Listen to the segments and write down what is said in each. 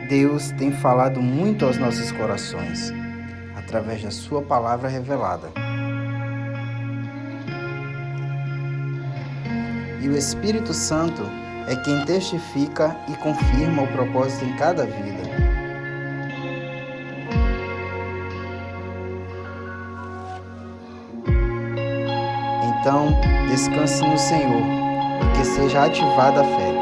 Deus tem falado muito aos nossos corações, através da sua palavra revelada. E o Espírito Santo é quem testifica e confirma o propósito em cada vida. Então, descanse no Senhor e que seja ativada a fé.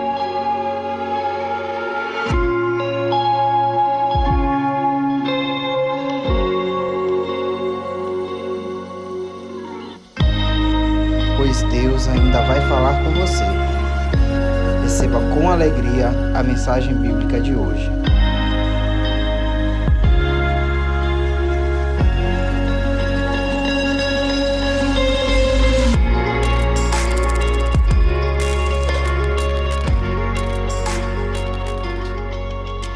Pois Deus ainda vai falar com você. Receba com alegria a mensagem bíblica de hoje.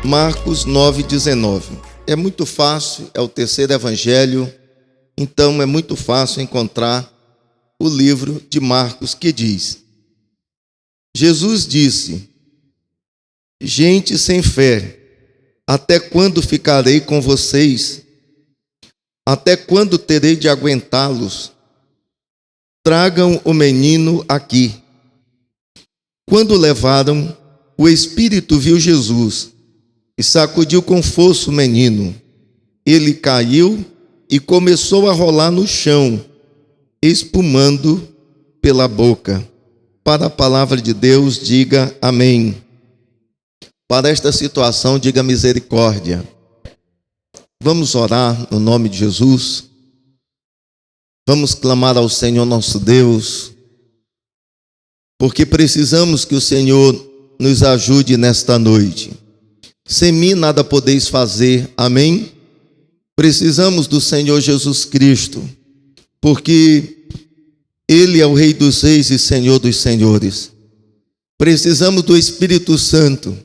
Marcos 9,19. É muito fácil, é o terceiro evangelho, então é muito fácil encontrar o livro de Marcos que diz: Jesus disse: gente sem fé, até quando ficarei com vocês? Até quando terei de aguentá-los? Tragam o menino aqui. Quando levaram, o Espírito viu Jesus e sacudiu com força o menino. Ele caiu e começou a rolar no chão, espumando pela boca. Para a palavra de Deus, diga amém. Para esta situação, diga misericórdia. Vamos orar no nome de Jesus. Vamos clamar ao Senhor nosso Deus, porque precisamos que o Senhor nos ajude nesta noite. Sem mim nada podeis fazer, amém? Precisamos do Senhor Jesus Cristo, porque Ele é o Rei dos Reis e Senhor dos Senhores. Precisamos do Espírito Santo,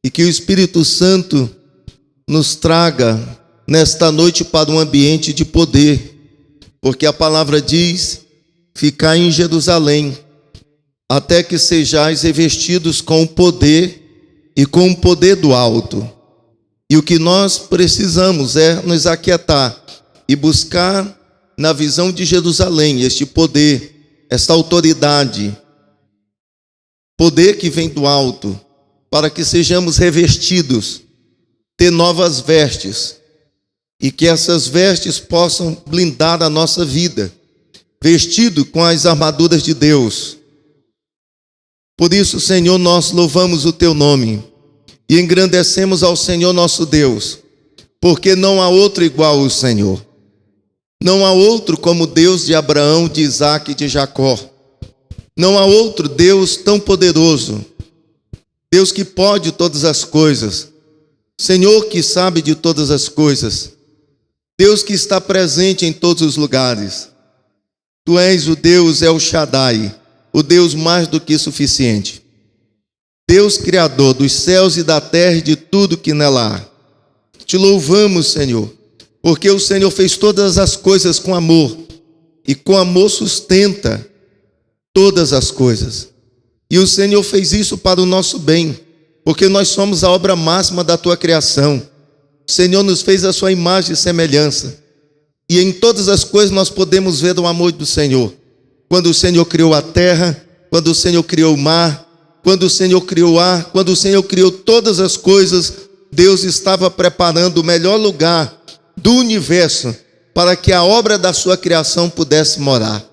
e que o Espírito Santo nos traga nesta noite para um ambiente de poder, porque a palavra diz: ficai em Jerusalém, até que sejais revestidos com o poder e com o poder do alto. E o que nós precisamos é nos aquietar e buscar na visão de Jerusalém este poder, esta autoridade, poder que vem do alto, para que sejamos revestidos, ter novas vestes, e que essas vestes possam blindar a nossa vida, vestido com as armaduras de Deus. Por isso, Senhor, nós louvamos o Teu nome e engrandecemos ao Senhor nosso Deus, porque não há outro igual ao Senhor. Não há outro como Deus de Abraão, de Isaque e de Jacó. Não há outro Deus tão poderoso, Deus que pode todas as coisas, Senhor que sabe de todas as coisas, Deus que está presente em todos os lugares. Tu és o Deus El Shaddai, o Deus mais do que suficiente, Deus Criador dos céus e da terra e de tudo que nela há. Te louvamos, Senhor, porque o Senhor fez todas as coisas com amor, e com amor sustenta todas as coisas. E o Senhor fez isso para o nosso bem, porque nós somos a obra máxima da Tua criação. O Senhor nos fez a Sua imagem e semelhança, e em todas as coisas nós podemos ver o amor do Senhor. Quando o Senhor criou a terra, quando o Senhor criou o mar, quando o Senhor criou o ar, quando o Senhor criou todas as coisas, Deus estava preparando o melhor lugar do universo para que a obra da sua criação pudesse morar,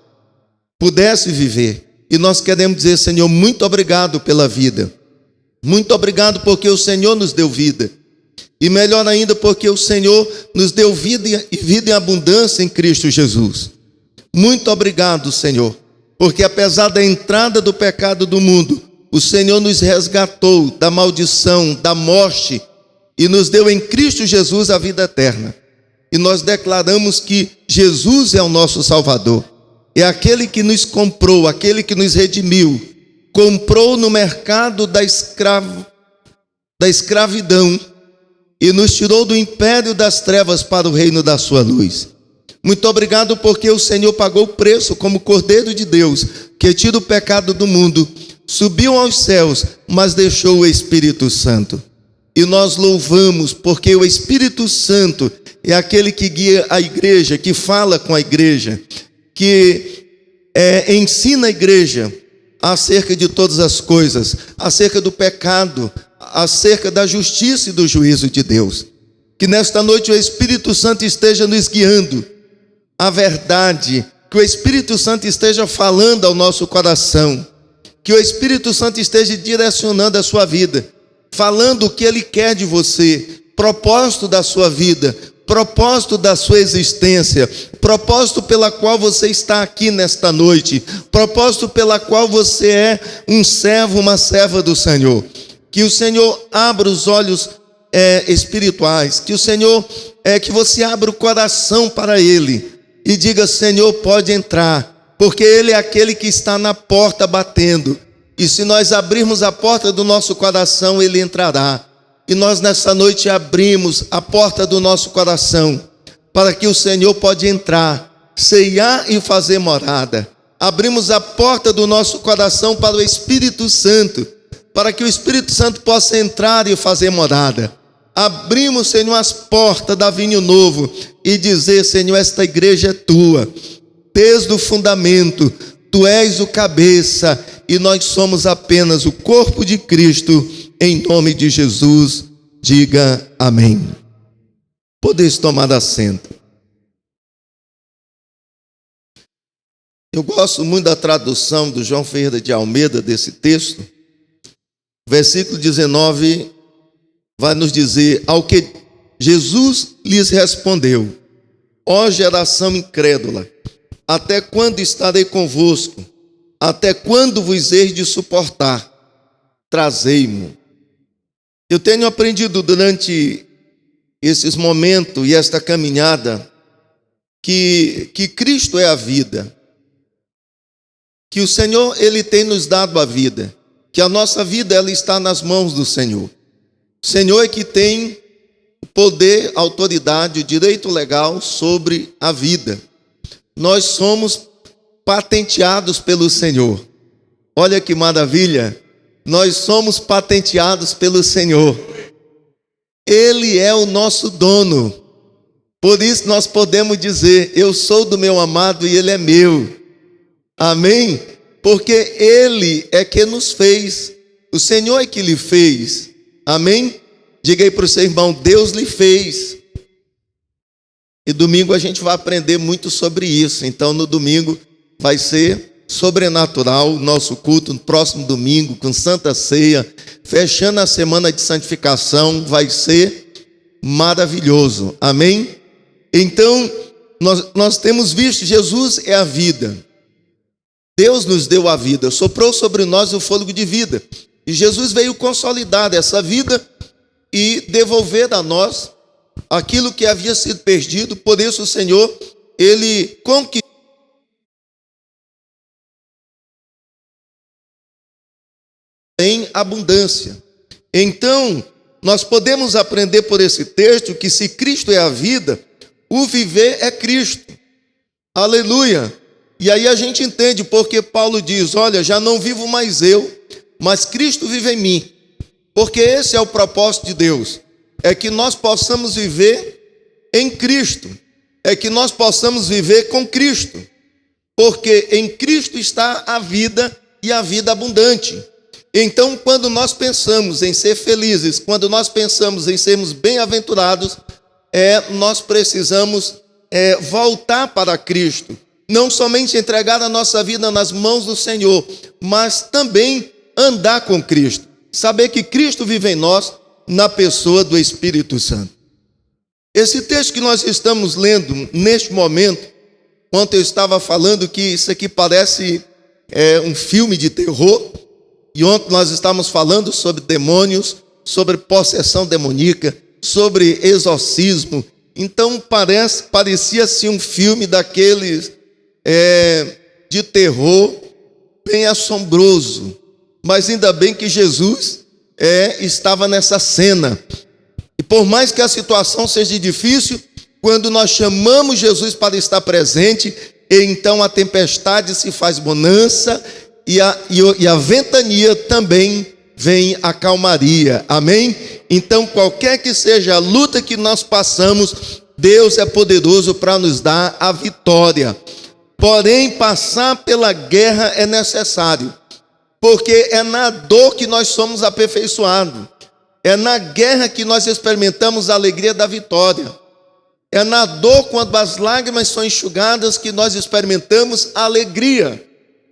pudesse viver. E nós queremos dizer, Senhor, muito obrigado pela vida. Muito obrigado porque o Senhor nos deu vida. E melhor ainda porque o Senhor nos deu vida e vida em abundância em Cristo Jesus. Muito obrigado, Senhor, porque apesar da entrada do pecado do mundo, o Senhor nos resgatou da maldição, da morte, e nos deu em Cristo Jesus a vida eterna. E nós declaramos que Jesus é o nosso Salvador. É aquele que nos comprou, aquele que nos redimiu, comprou no mercado da escravidão e nos tirou do império das trevas para o reino da sua luz. Muito obrigado porque o Senhor pagou o preço como Cordeiro de Deus, que tira o pecado do mundo, subiu aos céus, mas deixou o Espírito Santo. e nós louvamos, porque o Espírito Santo é aquele que guia a igreja, que fala com a igreja, que ensina a igreja acerca de todas as coisas, acerca do pecado, acerca da justiça e do juízo de Deus. Que nesta noite o Espírito Santo esteja nos guiando a verdade, que o Espírito Santo esteja falando ao nosso coração, que o Espírito Santo esteja direcionando a sua vida, falando o que Ele quer de você, propósito da sua vida, propósito da sua existência, propósito pela qual você está aqui nesta noite, propósito pela qual você é um servo, uma serva do Senhor. Que o Senhor abra os olhos espirituais, que o Senhor, que você abra o coração para Ele e diga: Senhor, pode entrar, porque Ele é aquele que está na porta batendo, e se nós abrirmos a porta do nosso coração, Ele entrará. E nós nessa noite abrimos a porta do nosso coração, para que o Senhor pode entrar, ceiar e fazer morada. Abrimos a porta do nosso coração para o Espírito Santo, para que o Espírito Santo possa entrar e fazer morada. Abrimos, Senhor, as portas da Vinho Novo e dizer: Senhor, esta igreja é tua, desde o fundamento, tu és o cabeça e nós somos apenas o corpo de Cristo. Em nome de Jesus, diga amém. Podeis tomar assento. Eu gosto muito da tradução do João Ferreira de Almeida desse texto. Versículo 19 vai nos dizer: ao que Jesus lhes respondeu: ó geração incrédula, até quando estarei convosco? Até quando vos hei de suportar? Trazei-mo. Eu tenho aprendido durante esses momentos e esta caminhada que Cristo é a vida, que o Senhor, Ele tem nos dado a vida, que a nossa vida ela está nas mãos do Senhor. O Senhor é que tem o poder, a autoridade, o direito legal sobre a vida. Nós somos patenteados pelo Senhor. Olha que maravilha! Nós somos patenteados pelo Senhor. Ele é o nosso dono. Por isso nós podemos dizer: eu sou do meu amado e Ele é meu. Amém? Porque Ele é que nos fez. O Senhor é que lhe fez. Amém? Diga aí para o seu irmão: Deus lhe fez. E domingo a gente vai aprender muito sobre isso. Então no domingo vai ser sobrenatural o nosso culto, no próximo domingo, com Santa Ceia, fechando a semana de santificação, vai ser maravilhoso. Amém? Então nós temos visto: Jesus é a vida. Deus nos deu a vida, soprou sobre nós o fôlego de vida, e Jesus veio consolidar essa vida e devolver a nós aquilo que havia sido perdido. Por isso o Senhor, Ele conquistou em abundância. Então nós podemos aprender por esse texto que se Cristo é a vida, o viver é Cristo. Aleluia! E aí a gente entende porque Paulo diz: olha, já não vivo mais eu, mas Cristo vive em mim. Porque esse é o propósito de Deus, é que nós possamos viver em Cristo, é que nós possamos viver com Cristo, porque em Cristo está a vida e a vida abundante. Então, quando nós pensamos em ser felizes, quando nós pensamos em sermos bem-aventurados, nós precisamos voltar para Cristo. Não somente entregar a nossa vida nas mãos do Senhor, mas também andar com Cristo. Saber que Cristo vive em nós, na pessoa do Espírito Santo. Esse texto que nós estamos lendo neste momento, ontem eu estava falando que isso aqui parece um filme de terror. E ontem nós estávamos falando sobre demônios, sobre possessão demoníaca, sobre exorcismo. Então parecia-se um filme daqueles de terror, bem assombroso. Mas ainda bem que Jesus estava nessa cena. E por mais que a situação seja difícil, quando nós chamamos Jesus para estar presente, então a tempestade se faz bonança, e a ventania também vem a calmaria. Amém? Então, qualquer que seja a luta que nós passamos, Deus é poderoso para nos dar a vitória. Porém, passar pela guerra é necessário, porque é na dor que nós somos aperfeiçoados. É na guerra que nós experimentamos a alegria da vitória. É na dor, quando as lágrimas são enxugadas, que nós experimentamos a alegria.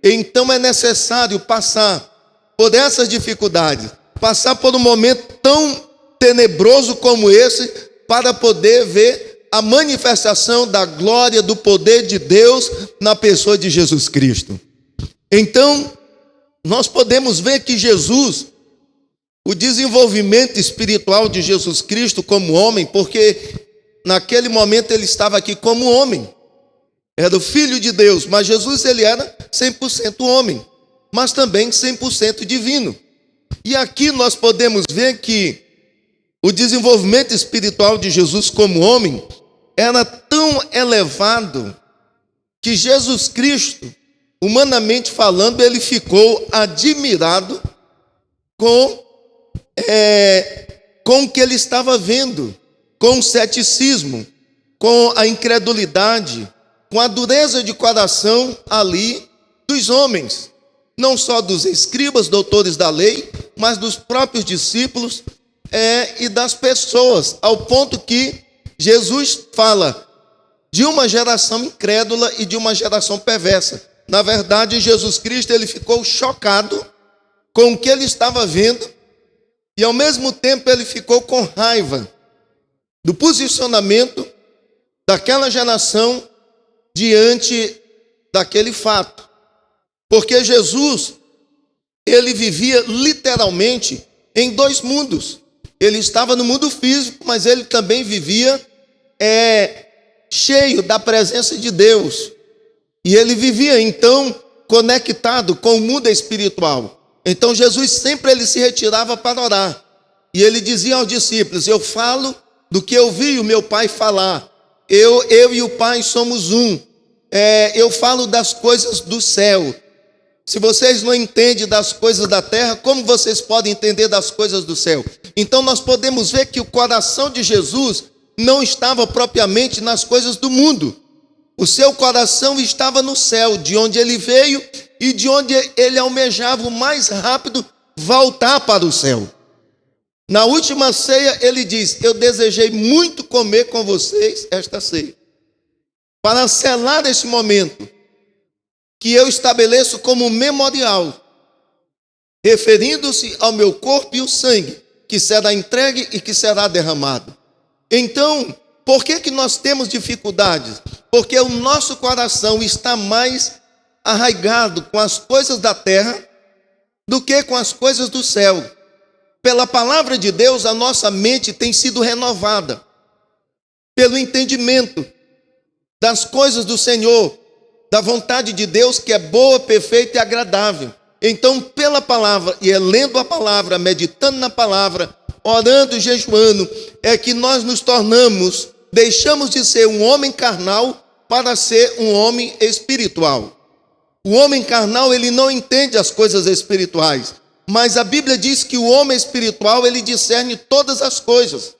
Então é necessário passar por essas dificuldades, passar por um momento tão tenebroso como esse, para poder ver a manifestação da glória, do poder de Deus na pessoa de Jesus Cristo. Então, nós podemos ver que Jesus, o desenvolvimento espiritual de Jesus Cristo como homem, porque naquele momento ele estava aqui como homem, era o Filho de Deus, mas Jesus ele era 100% homem, mas também 100% divino. E aqui nós podemos ver que o desenvolvimento espiritual de Jesus como homem era tão elevado que Jesus Cristo, humanamente falando, ele ficou admirado com o que ele estava vendo, com o ceticismo, com a incredulidade, com a dureza de coração ali dos homens, não só dos escribas, doutores da lei, mas dos próprios discípulos e das pessoas, ao ponto que Jesus fala de uma geração incrédula e de uma geração perversa. Na verdade, Jesus Cristo ele ficou chocado com o que ele estava vendo e ao mesmo tempo ele ficou com raiva do posicionamento daquela geração diante daquele fato. Porque Jesus, ele vivia literalmente em dois mundos. Ele estava no mundo físico, mas ele também vivia cheio da presença de Deus. E ele vivia então conectado com o mundo espiritual. Então Jesus sempre ele se retirava para orar. E ele dizia aos discípulos: eu falo do que eu vi o meu Pai falar. Eu e o Pai somos um. Eu falo das coisas do céu. Se vocês não entendem das coisas da terra, como vocês podem entender das coisas do céu? Então nós podemos ver que o coração de Jesus não estava propriamente nas coisas do mundo. O seu coração estava no céu, de onde ele veio e de onde ele almejava o mais rápido voltar para o céu. Na última ceia ele diz: eu desejei muito comer com vocês esta ceia, para selar esse momento que eu estabeleço como memorial, referindo-se ao meu corpo e o sangue, que será entregue e que será derramado. Então, por que nós temos dificuldades? Porque o nosso coração está mais arraigado com as coisas da terra do que com as coisas do céu. Pela palavra de Deus, a nossa mente tem sido renovada pelo entendimento das coisas do Senhor, da vontade de Deus, que é boa, perfeita e agradável. Então, pela palavra, e lendo a palavra, meditando na palavra, orando e jejuando, é que nós nos tornamos, deixamos de ser um homem carnal para ser um homem espiritual. O homem carnal, ele não entende as coisas espirituais, mas a Bíblia diz que o homem espiritual, ele discerne todas as coisas.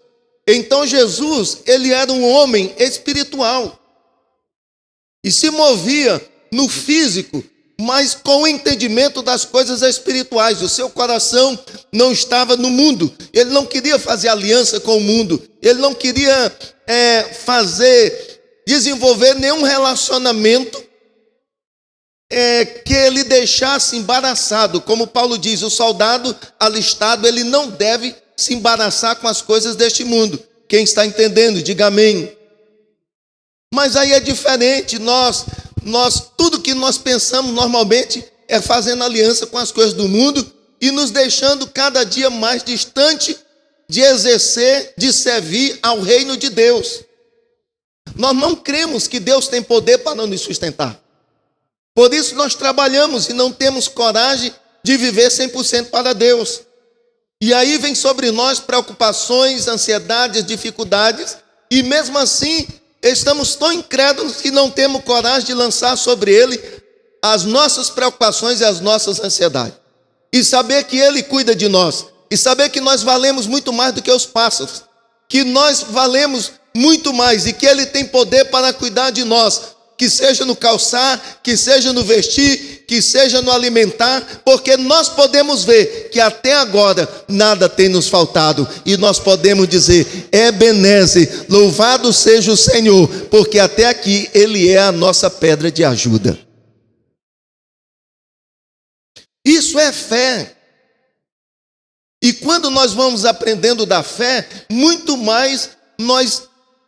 Então Jesus, ele era um homem espiritual e se movia no físico, mas com o entendimento das coisas espirituais. O seu coração não estava no mundo. Ele não queria fazer aliança com o mundo. Ele não queria desenvolver nenhum relacionamento que ele deixasse embaraçado. Como Paulo diz, o soldado alistado, ele não deve se embaraçar com as coisas deste mundo. Quem está entendendo, diga amém. Mas aí é diferente, nós tudo que nós pensamos normalmente é fazendo aliança com as coisas do mundo e nos deixando cada dia mais distante de exercer, de servir ao reino de Deus. Nós não cremos que Deus tem poder para nos sustentar. Por isso nós trabalhamos e não temos coragem de viver 100% para Deus. E aí vem sobre nós preocupações, ansiedades, dificuldades, e mesmo assim estamos tão incrédulos que não temos coragem de lançar sobre Ele as nossas preocupações e as nossas ansiedades. E saber que Ele cuida de nós. e saber que nós valemos muito mais do que os pássaros, que nós valemos muito mais e que Ele tem poder para cuidar de nós, que seja no calçar, que seja no vestir, que seja no alimentar, porque nós podemos ver que até agora nada tem nos faltado, e nós podemos dizer: Ebenezer, louvado seja o Senhor, porque até aqui Ele é a nossa pedra de ajuda. Isso é fé. E quando nós vamos aprendendo da fé, muito mais nós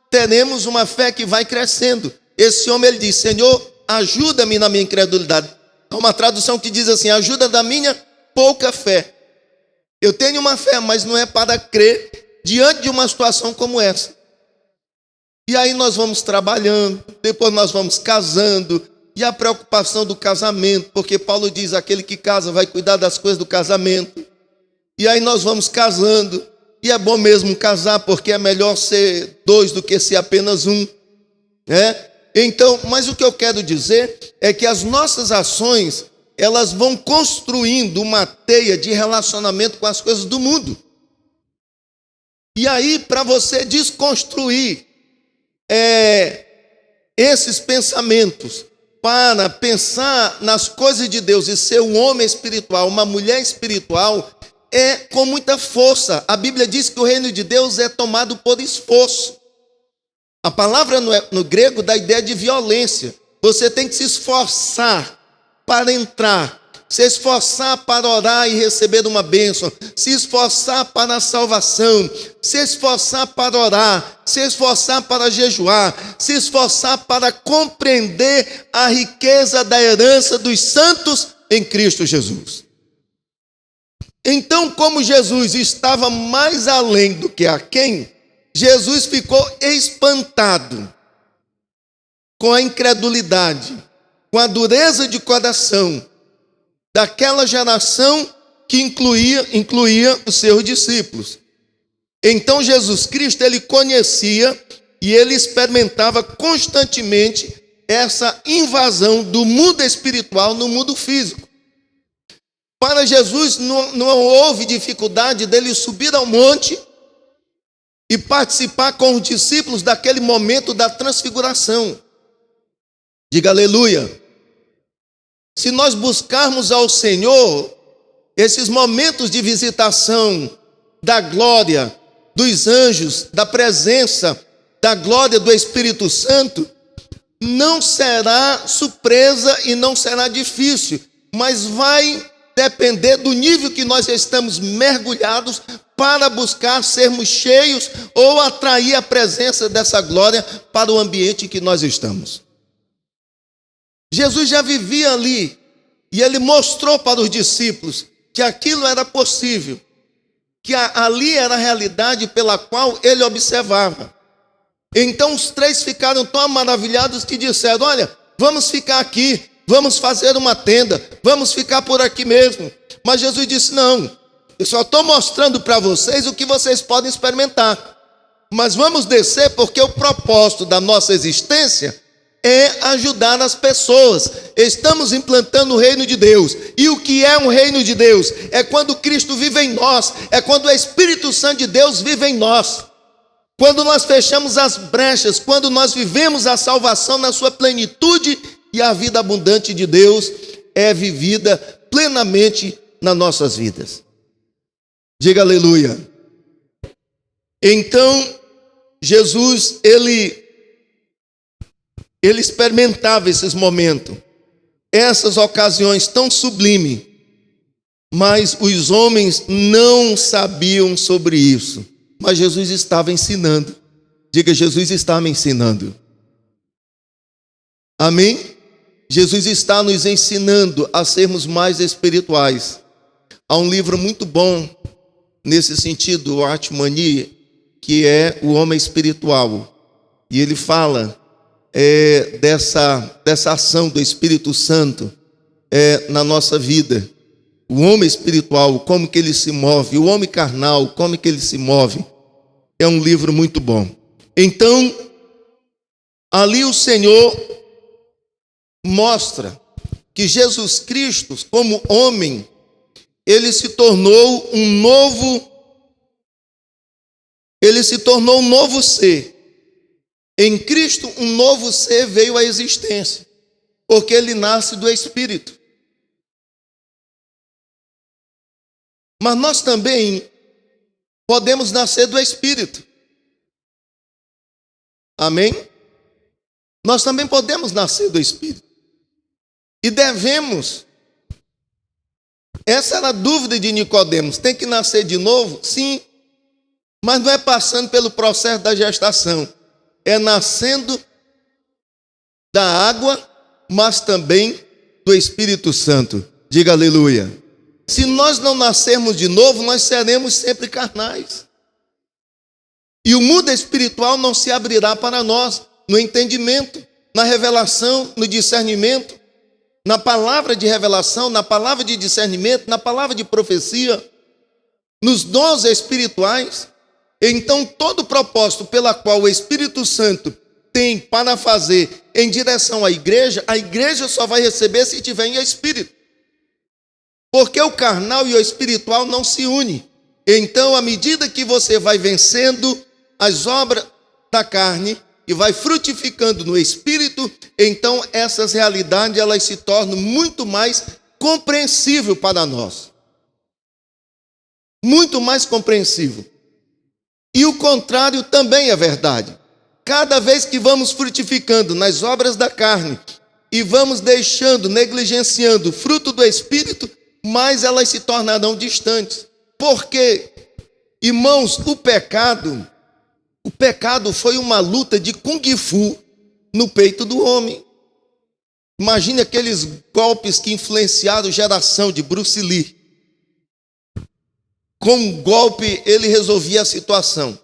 teremos uma fé que vai crescendo. Esse homem, ele diz: Senhor, ajuda-me na minha incredulidade. Há uma tradução que diz assim: ajuda da minha pouca fé. Eu tenho uma fé, mas não é para crer diante de uma situação como essa. E aí nós vamos trabalhando, depois nós vamos casando, e a preocupação do casamento, porque Paulo diz: aquele que casa vai cuidar das coisas do casamento. E aí nós vamos casando, e é bom mesmo casar, porque é melhor ser dois do que ser apenas um, né? Então, mas o que eu quero dizer é que as nossas ações, elas vão construindo uma teia de relacionamento com as coisas do mundo. E aí, para você desconstruir esses pensamentos, para pensar nas coisas de Deus e ser um homem espiritual, uma mulher espiritual, é com muita força. A Bíblia diz que o reino de Deus é tomado por esforço. A palavra no grego dá a ideia de violência. Você tem que se esforçar para entrar, se esforçar para orar e receber uma bênção, se esforçar para a salvação, se esforçar para orar, se esforçar para jejuar, se esforçar para compreender a riqueza da herança dos santos em Cristo Jesus. Então, como Jesus estava mais além do que aquém, Jesus ficou espantado com a incredulidade, com a dureza de coração daquela geração que incluía os seus discípulos. Então Jesus Cristo, ele conhecia e ele experimentava constantemente essa invasão do mundo espiritual no mundo físico. Para Jesus não houve dificuldade dele subir ao monte e participar com os discípulos daquele momento da transfiguração. Diga aleluia. Se nós buscarmos ao Senhor, esses momentos de visitação da glória, dos anjos, da presença, da glória do Espírito Santo, não será surpresa e não será difícil, mas vai depender do nível que nós estamos mergulhados para buscar sermos cheios ou atrair a presença dessa glória para o ambiente em que nós estamos. Jesus já vivia ali e ele mostrou para os discípulos que aquilo era possível, que ali era a realidade pela qual ele observava. Então os três ficaram tão maravilhados que disseram: olha, vamos ficar aqui, vamos fazer uma tenda, vamos ficar por aqui mesmo. Mas Jesus disse: não, eu só estou mostrando para vocês o que vocês podem experimentar, mas vamos descer, porque o propósito da nossa existência é ajudar as pessoas. Estamos implantando o reino de Deus. E o que é um reino de Deus? É quando Cristo vive em nós, é quando o Espírito Santo de Deus vive em nós. Quando nós fechamos as brechas, quando nós vivemos a salvação na sua plenitude, e a vida abundante de Deus é vivida plenamente nas nossas vidas. Diga aleluia. Então, Jesus, ele experimentava esses momentos, essas ocasiões tão sublimes, mas os homens não sabiam sobre isso. Mas Jesus estava ensinando. Diga, Jesus estava ensinando. Amém? Jesus está nos ensinando a sermos mais espirituais. Há um livro muito bom nesse sentido, o Art Money, que é o homem espiritual. E ele fala dessa ação do Espírito Santo na nossa vida. O homem espiritual, como que ele se move, o homem carnal, como que ele se move. É um livro muito bom. Então, ali o Senhor mostra que Jesus Cristo, como homem, ele se tornou um novo ser. Em Cristo, um novo ser veio à existência, porque ele nasce do Espírito. Mas nós também podemos nascer do Espírito. Amém? Nós também podemos nascer do Espírito. E devemos. Essa era a dúvida de Nicodemos. Tem que nascer de novo? Sim. Mas não é passando pelo processo da gestação. É nascendo da água, mas também do Espírito Santo. Diga aleluia. Se nós não nascermos de novo, nós seremos sempre carnais. E o mundo espiritual não se abrirá para nós no entendimento, na revelação, no discernimento, na palavra de revelação, na palavra de discernimento, na palavra de profecia, nos dons espirituais. Então, todo o propósito pela qual o Espírito Santo tem para fazer em direção à igreja só vai receber se tiver em espírito. Porque o carnal e o espiritual não se unem. Então, à medida que você vai vencendo as obras da carne e vai frutificando no espírito, então essas realidades elas se tornam muito mais compreensível para nós. Muito mais compreensível. E o contrário também é verdade. Cada vez que vamos frutificando nas obras da carne e vamos deixando, negligenciando o fruto do Espírito, mais elas se tornarão distantes. Porque, irmãos, o pecado foi uma luta de Kung Fu no peito do homem. Imagine aqueles golpes que influenciaram a geração de Bruce Lee. Com um golpe ele resolvia a situação.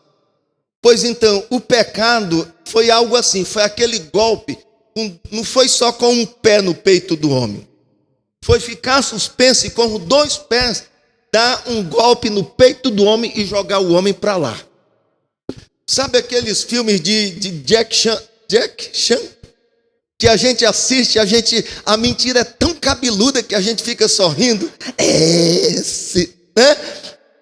Pois então, o pecado foi algo assim, foi aquele golpe, não foi só com um pé no peito do homem. Foi ficar suspenso e com 2 pés dar um golpe no peito do homem e jogar o homem para lá. Sabe aqueles filmes de Jack Chan? Que a gente assiste, a mentira é tão cabeluda que a gente fica sorrindo. Né?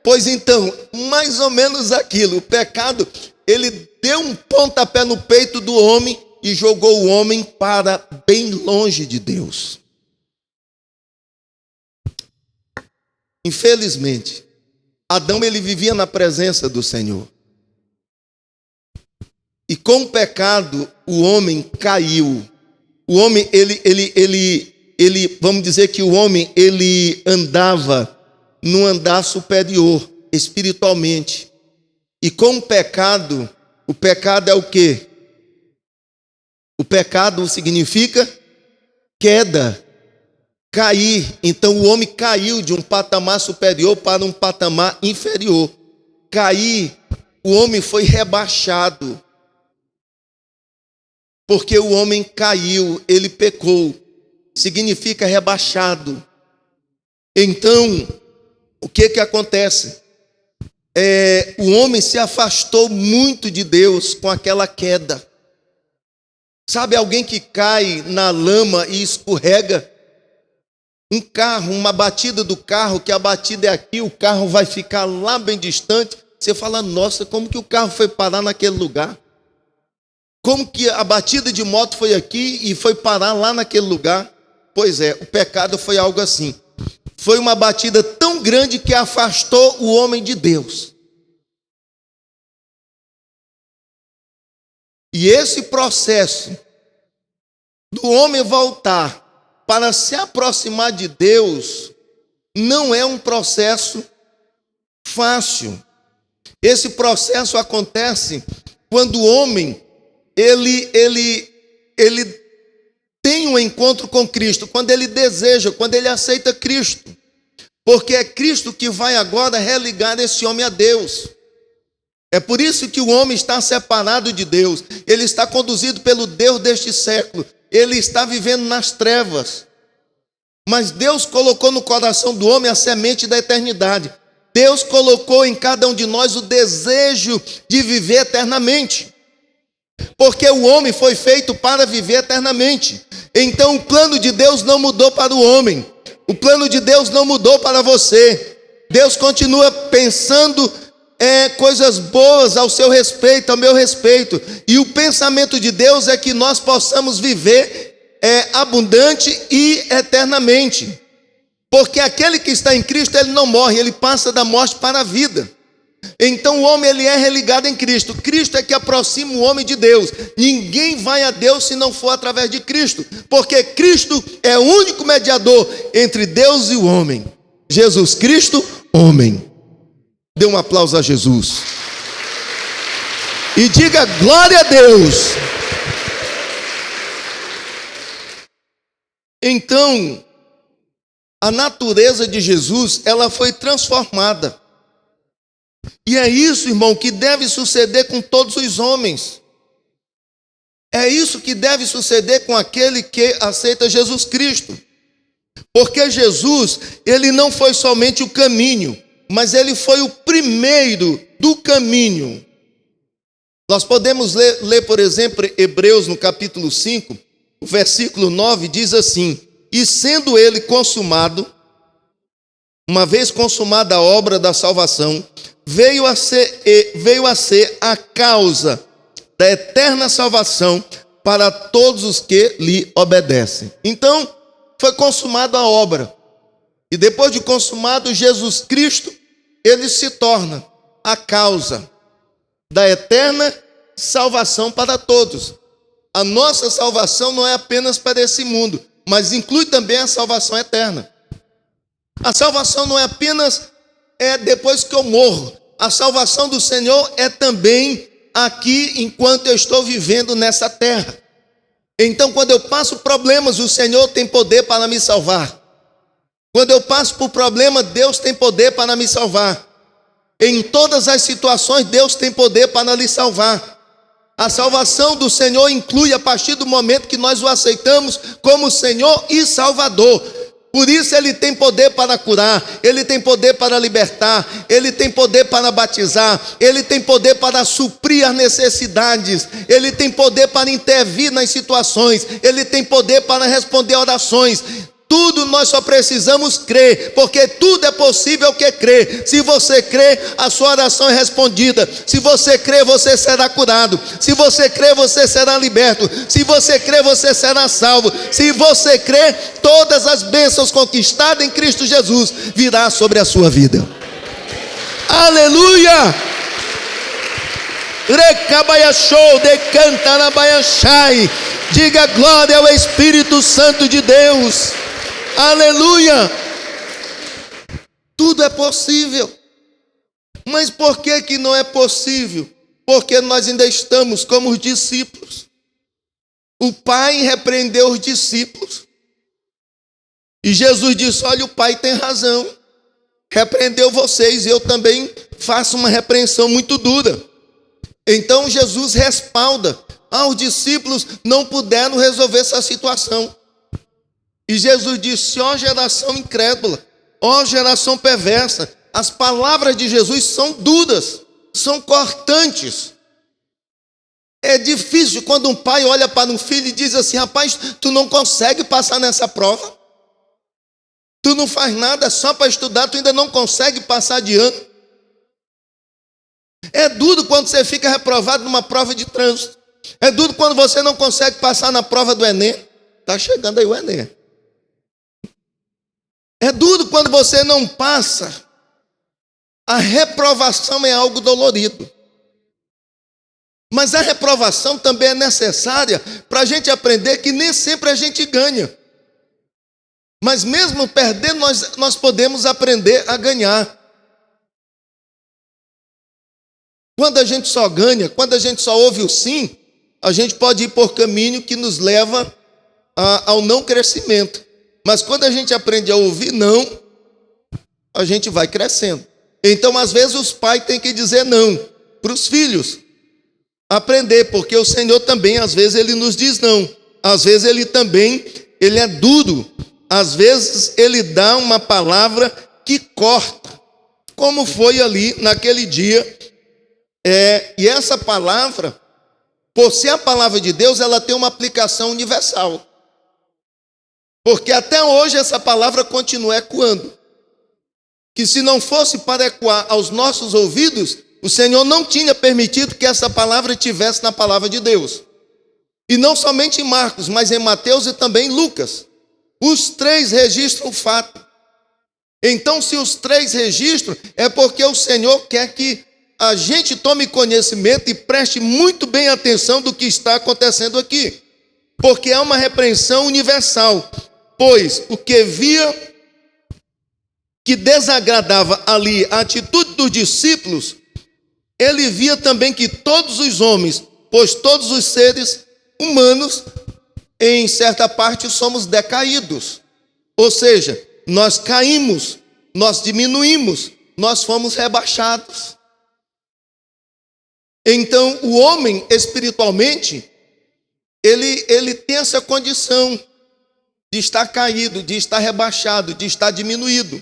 Pois então, mais ou menos aquilo. O pecado, ele deu um pontapé no peito do homem e jogou o homem para bem longe de Deus. Infelizmente, Adão ele vivia na presença do Senhor. E com o pecado, o homem caiu. O homem, vamos dizer que o homem, ele andava num andar superior, espiritualmente. E com o pecado é o quê? O pecado significa queda, cair. Então o homem caiu de um patamar superior para um patamar inferior. Cair, o homem foi rebaixado. Porque o homem caiu, ele pecou, significa rebaixado. Então, o que acontece? O homem se afastou muito de Deus com aquela queda. Sabe alguém que cai na lama e escorrega? Um carro, uma batida do carro, que a batida é aqui, o carro vai ficar lá bem distante. Você fala, nossa, como que o carro foi parar naquele lugar? Como que a batida de moto foi aqui e foi parar lá naquele lugar? Pois é, o pecado foi algo assim. Foi uma batida tão grande que afastou o homem de Deus. E esse processo do homem voltar para se aproximar de Deus não é um processo fácil. Esse processo acontece quando o homem ele tem um encontro com Cristo, quando ele deseja, quando ele aceita Cristo, porque é Cristo que vai agora religar esse homem a Deus. É por isso que o homem está separado de Deus, ele está conduzido pelo Deus deste século, ele está vivendo nas trevas, mas Deus colocou no coração do homem a semente da eternidade. Deus colocou em cada um de nós o desejo de viver eternamente. Porque o homem foi feito para viver eternamente. Então o plano de Deus não mudou para o homem. O plano de Deus não mudou para você. Deus continua pensando coisas boas ao seu respeito, ao meu respeito. E o pensamento de Deus é que nós possamos viver abundante e eternamente. Porque aquele que está em Cristo, ele não morre, ele passa da morte para a vida. Então o homem, ele é religado em Cristo. Cristo é que aproxima o homem de Deus. Ninguém vai a Deus se não for através de Cristo, porque Cristo é o único mediador entre Deus e o homem. Jesus Cristo, homem. Dê um aplauso a Jesus e diga glória a Deus. Então, a natureza de Jesus, ela foi transformada. E é isso, irmão, que deve suceder com todos os homens. É isso que deve suceder com aquele que aceita Jesus Cristo. Porque Jesus, ele não foi somente o caminho, mas ele foi o primeiro do caminho. Nós podemos ler, por exemplo, Hebreus no capítulo 5, o versículo 9 diz assim: e sendo ele consumado, uma vez consumada a obra da salvação, veio a ser a causa da eterna salvação para todos os que lhe obedecem. Então, foi consumada a obra. E depois de consumado, Jesus Cristo, ele se torna a causa da eterna salvação para todos. A nossa salvação não é apenas para esse mundo, mas inclui também a salvação eterna. A salvação não é apenas depois que eu morro. A salvação do Senhor é também aqui enquanto eu estou vivendo nessa terra. Então, quando eu passo problemas, o Senhor tem poder para me salvar. Quando eu passo por problema, Deus tem poder para me salvar. Em todas as situações, Deus tem poder para lhe salvar. A salvação do Senhor inclui a partir do momento que nós o aceitamos como Senhor e Salvador. Por isso ele tem poder para curar, ele tem poder para libertar, ele tem poder para batizar, ele tem poder para suprir as necessidades, ele tem poder para intervir nas situações, ele tem poder para responder orações. Tudo nós só precisamos crer, porque tudo é possível que crê. Se você crê, a sua oração é respondida. Se você crê, você será curado. Se você crê, você será liberto. Se você crê, você será salvo. Se você crê, todas as bênçãos conquistadas em Cristo Jesus virá sobre a sua vida. Aleluia! Recabaiachou, decantarabaiachai. Diga glória ao Espírito Santo de Deus. Aleluia! Tudo é possível. Mas por que não é possível? Porque nós ainda estamos como os discípulos. O Pai repreendeu os discípulos. E Jesus disse: olha, o Pai tem razão. Repreendeu vocês, e eu também faço uma repreensão muito dura. Então Jesus respalda. Os discípulos não puderam resolver essa situação. E Jesus disse: ó geração incrédula, ó geração perversa. As palavras de Jesus são duras, são cortantes. É difícil quando um pai olha para um filho e diz assim: rapaz, tu não consegue passar nessa prova. Tu não faz nada só para estudar, tu ainda não consegue passar de ano. É duro quando você fica reprovado numa prova de trânsito. É duro quando você não consegue passar na prova do Enem. Está chegando aí o Enem. É duro quando você não passa. A reprovação é algo dolorido. Mas a reprovação também é necessária para a gente aprender que nem sempre a gente ganha. Mas mesmo perdendo, nós podemos aprender a ganhar. Quando a gente só ganha, quando a gente só ouve o sim, a gente pode ir por caminho que nos leva ao não crescimento. Mas quando a gente aprende a ouvir não, a gente vai crescendo. Então, às vezes, os pais têm que dizer não para os filhos. Aprender, porque o Senhor também, às vezes, Ele nos diz não. Às vezes, Ele é duro. Às vezes, Ele dá uma palavra que corta. Como foi ali naquele dia. E essa palavra, por ser a palavra de Deus, ela tem uma aplicação universal. Porque até hoje essa palavra continua ecoando. Que se não fosse para ecoar aos nossos ouvidos, o Senhor não tinha permitido que essa palavra estivesse na palavra de Deus. E não somente em Marcos, mas em Mateus e também em Lucas. Os três registram o fato. Então, se os três registram, é porque o Senhor quer que a gente tome conhecimento e preste muito bem atenção do que está acontecendo aqui. Porque é uma repreensão universal. Pois o que via que desagradava ali a atitude dos discípulos, ele via também que todos os homens, pois todos os seres humanos, em certa parte, somos decaídos. Ou seja, nós caímos, nós diminuímos, nós fomos rebaixados. Então, o homem, espiritualmente, ele tem essa condição de estar caído, de estar rebaixado, de estar diminuído.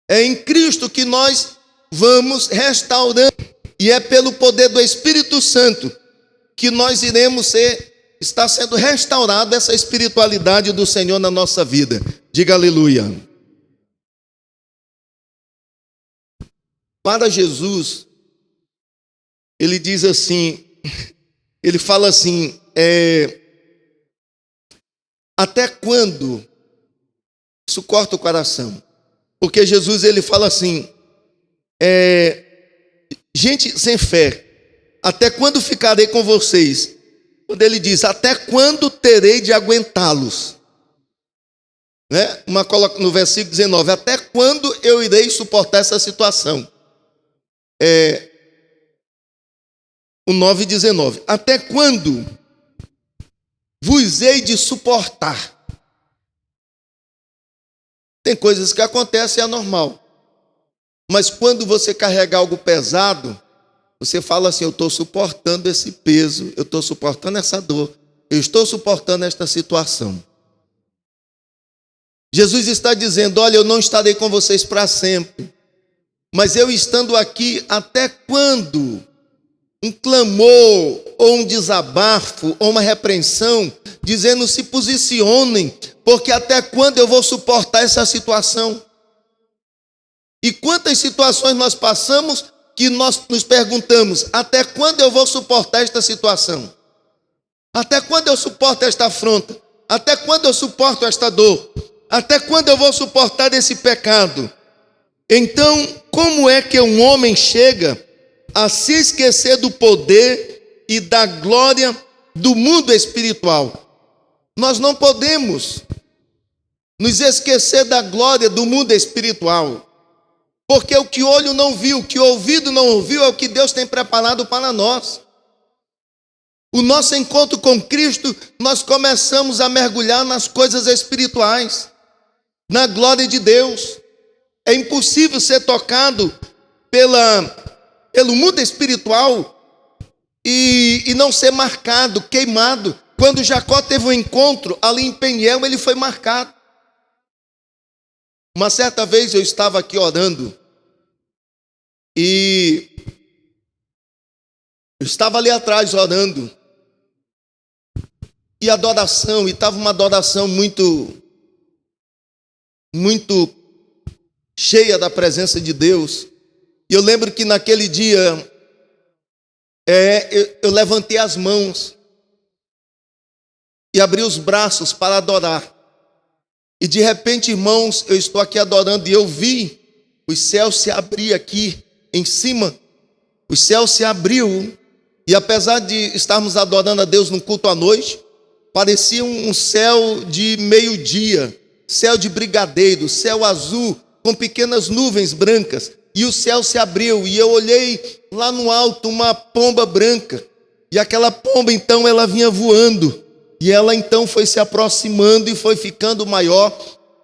É em Cristo que nós vamos restaurando, e é pelo poder do Espírito Santo que nós iremos está sendo restaurada essa espiritualidade do Senhor na nossa vida. Diga aleluia. Para Jesus, ele diz assim, ele fala assim, até quando? Isso corta o coração. Porque Jesus, ele fala assim, gente sem fé, até quando ficarei com vocês? Quando ele diz, até quando terei de aguentá-los? Né? Coloca no versículo 19, até quando eu irei suportar essa situação? O 9:19, até quando vos hei de suportar? Tem coisas que acontecem, é normal. Mas quando você carrega algo pesado, você fala assim, eu estou suportando esse peso, eu estou suportando essa dor, eu estou suportando esta situação. Jesus está dizendo, olha, eu não estarei com vocês para sempre, mas eu estando aqui, até quando? Um clamor, ou um desabafo, ou uma repreensão, dizendo, se posicionem, porque até quando eu vou suportar essa situação? E quantas situações nós passamos que nós nos perguntamos, até quando eu vou suportar esta situação? Até quando eu suporto esta afronta? Até quando eu suporto esta dor? Até quando eu vou suportar esse pecado? Então, como é que um homem chega a se esquecer do poder e da glória do mundo espiritual? Nós não podemos nos esquecer da glória do mundo espiritual, porque o que o olho não viu, o que o ouvido não ouviu, é o que Deus tem preparado para nós. O nosso encontro com Cristo, nós começamos a mergulhar nas coisas espirituais, na glória de Deus. É impossível ser tocado pelo mundo espiritual e não ser marcado, queimado. Quando Jacó teve um encontro ali em Peniel, ele foi marcado. Uma certa vez eu estava aqui orando e eu estava ali atrás orando e adoração, e estava uma adoração muito cheia da presença de Deus. E eu lembro que naquele dia eu levantei as mãos e abri os braços para adorar. E de repente, irmãos, eu estou aqui adorando e eu vi os céus se abrir aqui em cima. Os céus se abriu e apesar de estarmos adorando a Deus no culto à noite, parecia um céu de meio-dia, céu de brigadeiro, céu azul com pequenas nuvens brancas. E o céu se abriu e eu olhei lá no alto uma pomba branca. E aquela pomba então ela vinha voando. E ela então foi se aproximando e foi ficando maior.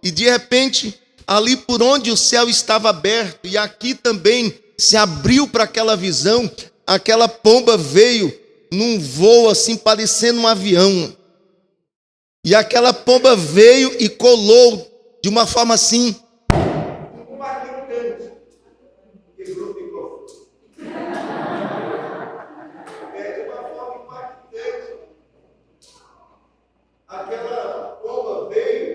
E de repente, ali por onde o céu estava aberto, e aqui também se abriu para aquela visão, aquela pomba veio num voo assim, parecendo um avião. E aquela pomba veio e colou de uma forma assim. Aquela pomba veio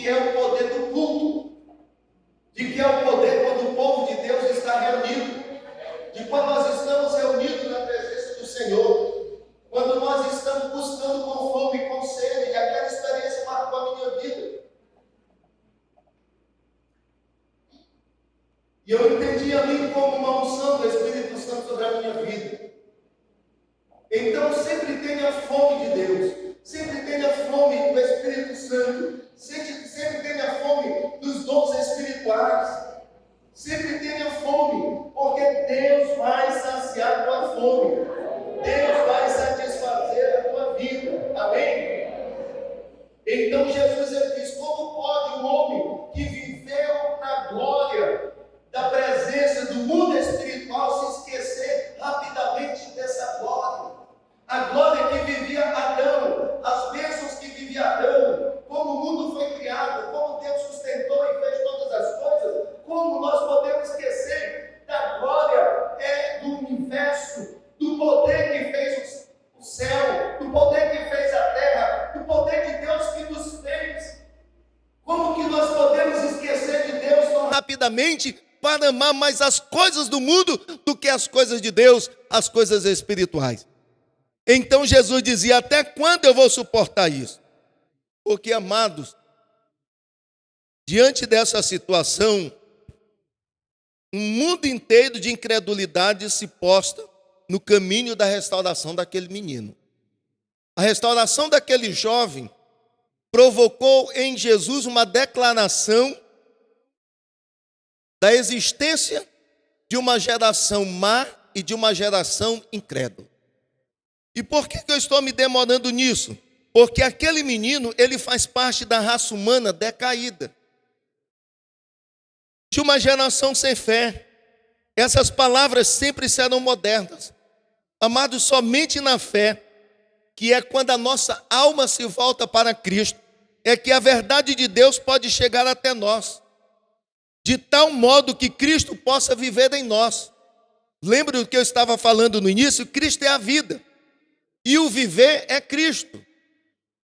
que é o poder do culto, de que é o poder quando o povo de Deus está reunido, de quando nós estamos reunidos na presença do Senhor, quando nós estamos buscando com fome e com sede, e aquela experiência marcou a minha vida. E eu entendi ali como uma unção do Espírito Santo sobre a minha vida. Então sempre tenha fome de Deus, sempre tenha fome do Espírito Santo, sempre tenha fome dos dons espirituais, sempre tenha fome, porque Deus vai saciar a tua fome, Deus vai satisfazer a tua vida, amém? Então Jesus ele diz, como pode um homem que viveu na glória da presença do mundo espiritual se esquecer rapidamente dessa glória? A glória que vivia Adão, as bênçãos que vivia Adão, como o mundo foi criado, como Deus sustentou e fez todas as coisas, como nós podemos esquecer da glória do universo, do poder que fez o céu, do poder que fez a terra, do poder de Deus que nos fez. Como que nós podemos esquecer de Deus tão rapidamente para amar mais as coisas do mundo do que as coisas de Deus, as coisas espirituais? Então Jesus dizia, até quando eu vou suportar isso? Porque, amados, diante dessa situação, um mundo inteiro de incredulidade se posta no caminho da restauração daquele menino. A restauração daquele jovem provocou em Jesus uma declaração da existência de uma geração má e de uma geração incrédula. E por que eu estou me demorando nisso? Porque aquele menino, ele faz parte da raça humana decaída, de uma geração sem fé. Essas palavras sempre serão modernas. Amados, somente na fé, que é quando a nossa alma se volta para Cristo, é que a verdade de Deus pode chegar até nós, de tal modo que Cristo possa viver em nós. Lembra do que eu estava falando no início? Cristo é a vida. E o viver é Cristo.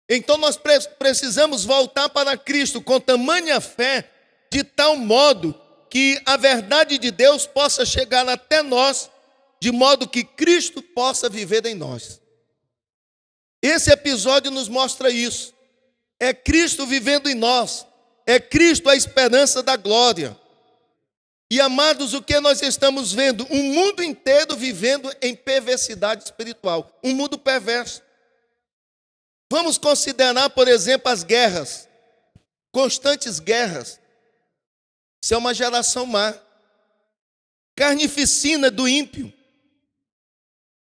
Então nós precisamos voltar para Cristo com tamanha fé, de tal modo que a verdade de Deus possa chegar até nós, de modo que Cristo possa viver em nós. Esse episódio nos mostra isso. É Cristo vivendo em nós. É Cristo a esperança da glória. E, amados, o que nós estamos vendo? Um mundo inteiro vivendo em perversidade espiritual. Um mundo perverso. Vamos considerar, por exemplo, as guerras. Constantes guerras. Isso é uma geração má. Carnificina do ímpio.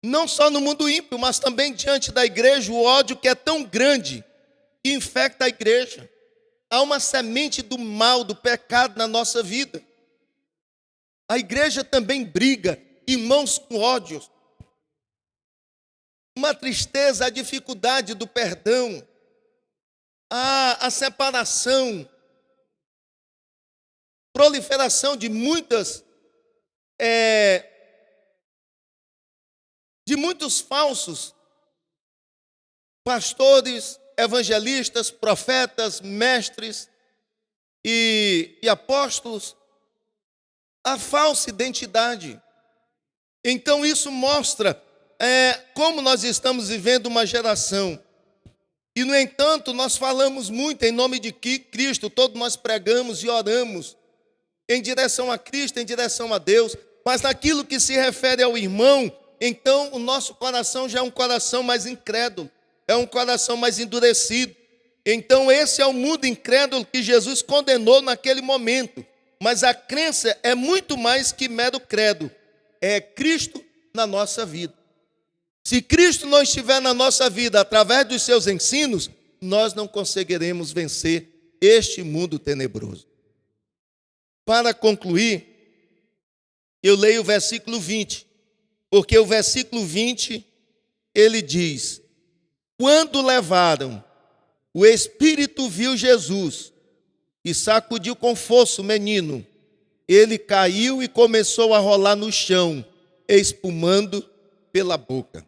Não só no mundo ímpio, mas também diante da igreja, o ódio que é tão grande que infecta a igreja. Há uma semente do mal, do pecado na nossa vida. A igreja também briga, irmãos com ódio. Uma tristeza, a dificuldade do perdão, a separação, proliferação de muitos falsos pastores, evangelistas, profetas, mestres e apóstolos. A falsa identidade. Então isso mostra como nós estamos vivendo uma geração. E no entanto nós falamos muito em nome de Cristo, todos nós pregamos e oramos em direção a Cristo, em direção a Deus, mas naquilo que se refere ao irmão, então o nosso coração já é um coração mais incrédulo, é um coração mais endurecido. Então esse é o mundo incrédulo que Jesus condenou naquele momento. Mas a crença é muito mais que mero credo. É Cristo na nossa vida. Se Cristo não estiver na nossa vida através dos seus ensinos, nós não conseguiremos vencer este mundo tenebroso. Para concluir, eu leio o versículo 20. Porque o versículo 20, ele diz: quando levaram, o Espírito viu Jesus e sacudiu com força o menino. Ele caiu e começou a rolar no chão, espumando pela boca.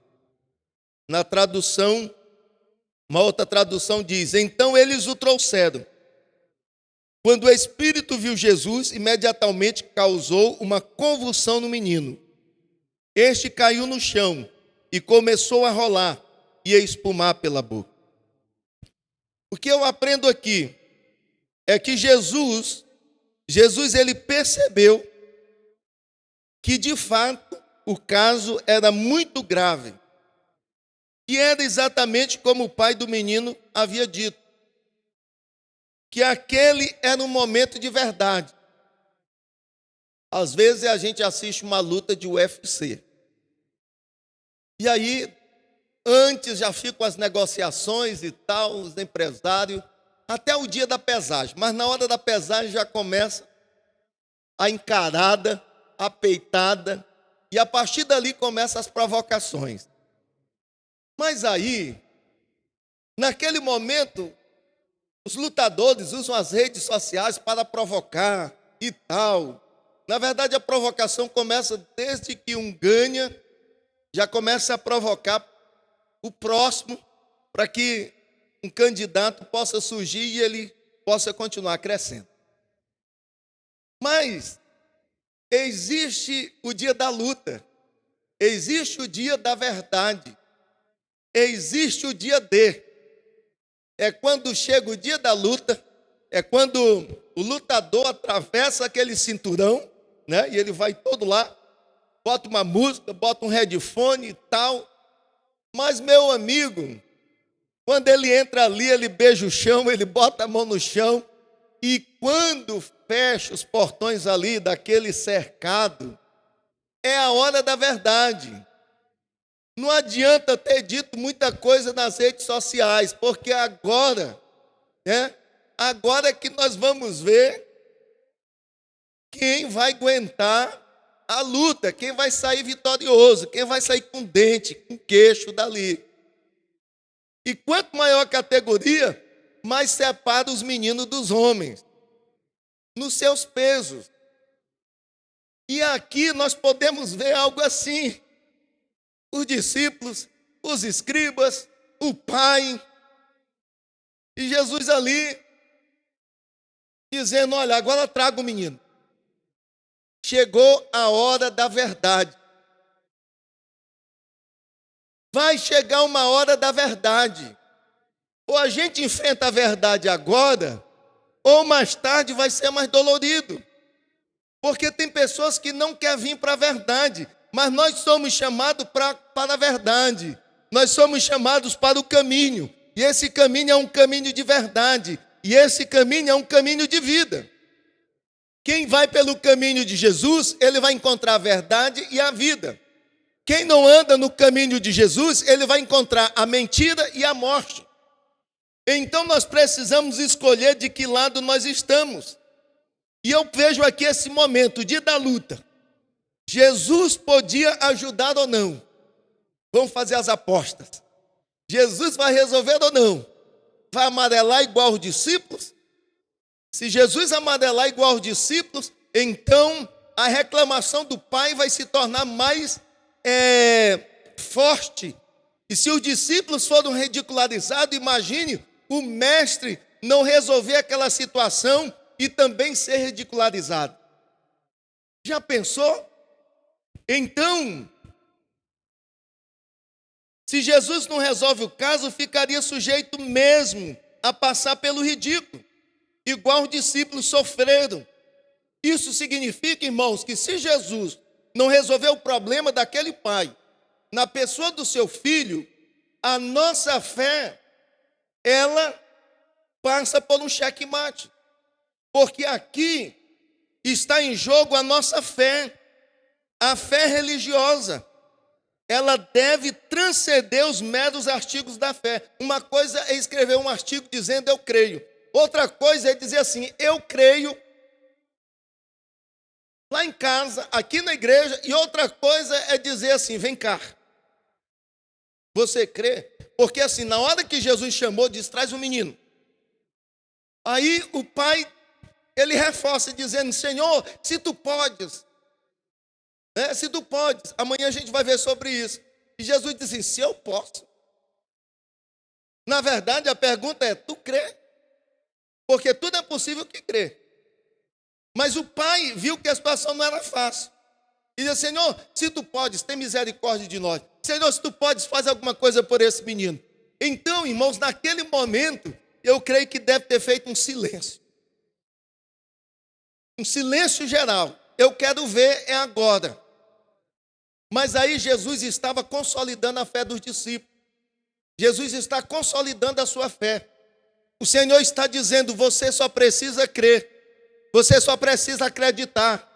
Na tradução, uma outra tradução diz: então eles o trouxeram Quando o espírito viu Jesus, imediatamente causou uma convulsão no menino. Este caiu no chão e começou a rolar e a espumar pela boca. O que eu aprendo aqui é que Jesus ele percebeu que de fato o caso era muito grave. E era exatamente como o pai do menino havia dito, que aquele era um momento de verdade. Às vezes a gente assiste uma luta de UFC. E aí, antes já ficam as negociações e tal, os empresários, até o dia da pesagem. Mas na hora da pesagem já começa a encarada, a peitada, e a partir dali começam as provocações. Mas aí, naquele momento, os lutadores usam as redes sociais para provocar e tal. Na verdade, a provocação começa desde que um ganha, já começa a provocar o próximo para que um candidato possa surgir e ele possa continuar crescendo. Mas existe o dia da luta, existe o dia da verdade, existe o dia D. É quando chega o dia da luta, é quando o lutador atravessa aquele cinturão, né? E ele vai todo lá, bota uma música, bota um headphone e tal. Mas, meu amigo, quando ele entra ali, ele beija o chão, ele bota a mão no chão, e quando fecha os portões ali daquele cercado, é a hora da verdade. Não adianta ter dito muita coisa nas redes sociais, porque agora é que nós vamos ver quem vai aguentar a luta, quem vai sair vitorioso, quem vai sair com dente, com queixo dali. E quanto maior a categoria, mais separa os meninos dos homens, nos seus pesos. E aqui nós podemos ver algo assim. Os discípulos, os escribas, o pai, e Jesus ali, dizendo, olha, agora traga o menino. Chegou a hora da verdade. Vai chegar uma hora da verdade. Ou a gente enfrenta a verdade agora, ou mais tarde vai ser mais dolorido. Porque tem pessoas que não querem vir para a verdade, mas nós somos chamados para a verdade. Nós somos chamados para o caminho. E esse caminho é um caminho de verdade. E esse caminho é um caminho de vida. Quem vai pelo caminho de Jesus, ele vai encontrar a verdade e a vida. Quem não anda no caminho de Jesus, ele vai encontrar a mentira e a morte. Então nós precisamos escolher de que lado nós estamos. E eu vejo aqui esse momento, o dia da luta. Jesus podia ajudar ou não? Vamos fazer as apostas. Jesus vai resolver ou não? Vai amarelar igual os discípulos? Se Jesus amarelar igual os discípulos, então a reclamação do pai vai se tornar mais forte. E se os discípulos foram ridicularizados, imagine o mestre não resolver aquela situação e também ser ridicularizado. Já pensou? Então, se Jesus não resolve o caso, ficaria sujeito mesmo a passar pelo ridículo, igual os discípulos sofreram. Isso significa, irmãos, que se Jesus não resolver o problema daquele pai, na pessoa do seu filho, a nossa fé, ela passa por um xeque-mate. Porque aqui está em jogo a nossa fé, a fé religiosa. Ela deve transcender os meros artigos da fé. Uma coisa é escrever um artigo dizendo eu creio. Outra coisa é dizer assim, eu creio lá em casa, aqui na igreja. E outra coisa é dizer assim, vem cá. Você crê? Porque assim, na hora que Jesus chamou, diz, traz um menino. Aí o pai, ele reforça dizendo, Senhor, se tu podes. Se tu podes, amanhã a gente vai ver sobre isso. E Jesus diz assim, se eu posso. Na verdade, a pergunta é, tu crê? porque tudo é possível que crê. Mas o pai viu que a situação não era fácil. E disse: Senhor, se tu podes, tem misericórdia de nós. Senhor, se tu podes, faz alguma coisa por esse menino. Então, irmãos, naquele momento, eu creio que deve ter feito um silêncio. Um silêncio geral. Eu quero ver é agora. Mas aí Jesus estava consolidando a fé dos discípulos. Jesus está consolidando a sua fé. O Senhor está dizendo: você só precisa crer. Você só precisa acreditar.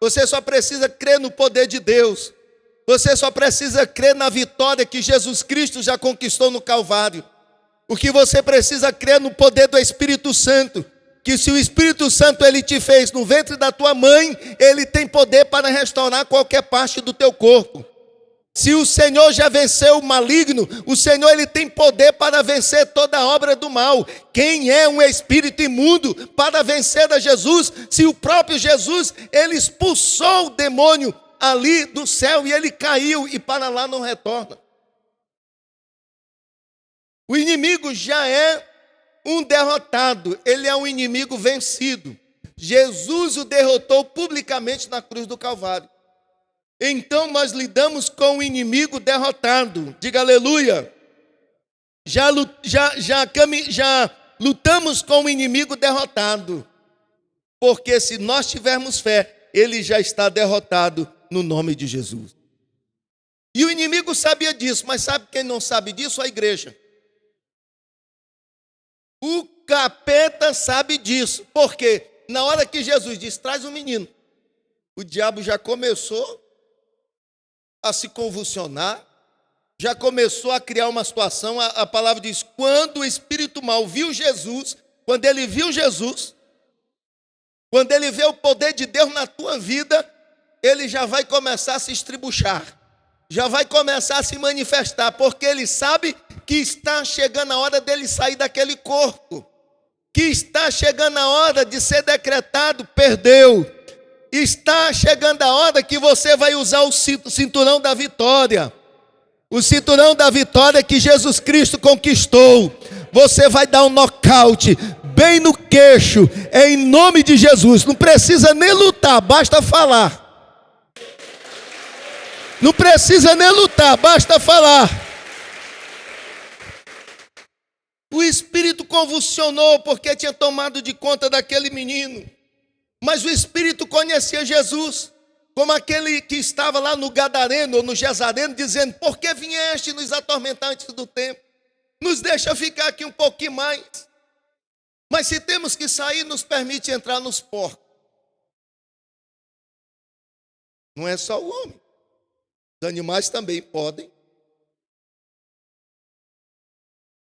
Você só precisa crer no poder de Deus. Você só precisa crer na vitória que Jesus Cristo já conquistou no Calvário. O que você precisa crer no poder do Espírito Santo. Que se o Espírito Santo ele te fez no ventre da tua mãe, ele tem poder para restaurar qualquer parte do teu corpo. Se o Senhor já venceu o maligno, o Senhor ele tem poder para vencer toda a obra do mal. Quem é um espírito imundo para vencer a Jesus? Se o próprio Jesus, ele expulsou o demônio ali do céu e ele caiu e para lá não retorna. O inimigo já é um derrotado, ele é um inimigo vencido. Jesus o derrotou publicamente na cruz do Calvário. Então nós lidamos com o inimigo derrotado. Diga aleluia. Já lutamos com o inimigo derrotado. Porque se nós tivermos fé, ele já está derrotado no nome de Jesus. E o inimigo sabia disso, mas sabe quem não sabe disso? A igreja. O capeta sabe disso. Porque na hora que Jesus diz: traz o menino, o diabo já começou a se convulsionar, já começou a criar uma situação. A palavra diz: quando o espírito mau viu Jesus, quando ele viu Jesus, quando ele vê o poder de Deus na tua vida, ele já vai começar a se estribuchar, já vai começar a se manifestar, porque ele sabe que está chegando a hora dele sair daquele corpo, que está chegando a hora de ser decretado, perdeu. Está chegando a hora que você vai usar o cinturão da vitória. O cinturão da vitória que Jesus Cristo conquistou. Você vai dar um nocaute bem no queixo, em nome de Jesus. Não precisa nem lutar, basta falar. Não precisa nem lutar, basta falar. O espírito convulsionou porque tinha tomado de conta daquele menino. Mas o Espírito conhecia Jesus, como aquele que estava lá no Gadareno ou no Gezareno, dizendo: por que vieste nos atormentar antes do tempo? Nos deixa ficar aqui um pouquinho mais. Mas se temos que sair, nos permite entrar nos porcos. Não é só o homem, os animais também podem.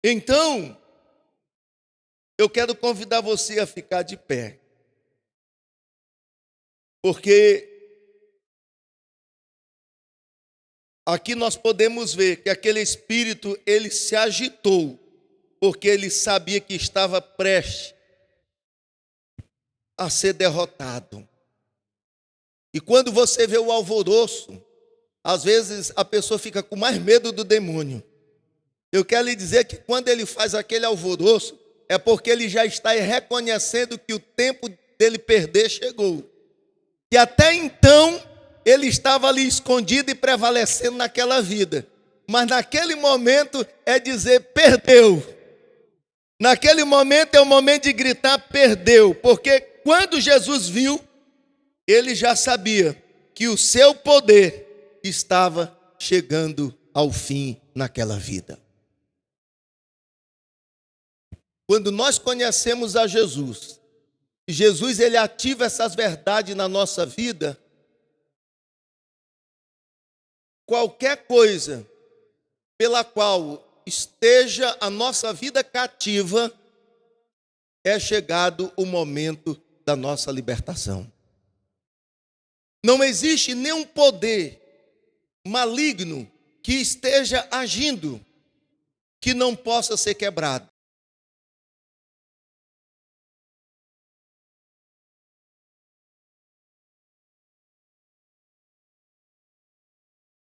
Então, eu quero convidar você a ficar de pé. Porque aqui nós podemos ver que aquele espírito, ele se agitou, porque ele sabia que estava prestes a ser derrotado. E quando você vê o alvoroço, às vezes a pessoa fica com mais medo do demônio. Eu quero lhe dizer que quando ele faz aquele alvoroço, é porque ele já está reconhecendo que o tempo dele perder chegou. Que até então ele estava ali escondido e prevalecendo naquela vida. Mas naquele momento é dizer: perdeu. Naquele momento é o momento de gritar: perdeu. Porque quando Jesus viu, ele já sabia que o seu poder estava chegando ao fim naquela vida. Quando nós conhecemos a Jesus, Jesus ele ativa essas verdades na nossa vida, qualquer coisa pela qual esteja a nossa vida cativa, é chegado o momento da nossa libertação. Não existe nenhum poder maligno que esteja agindo que não possa ser quebrado.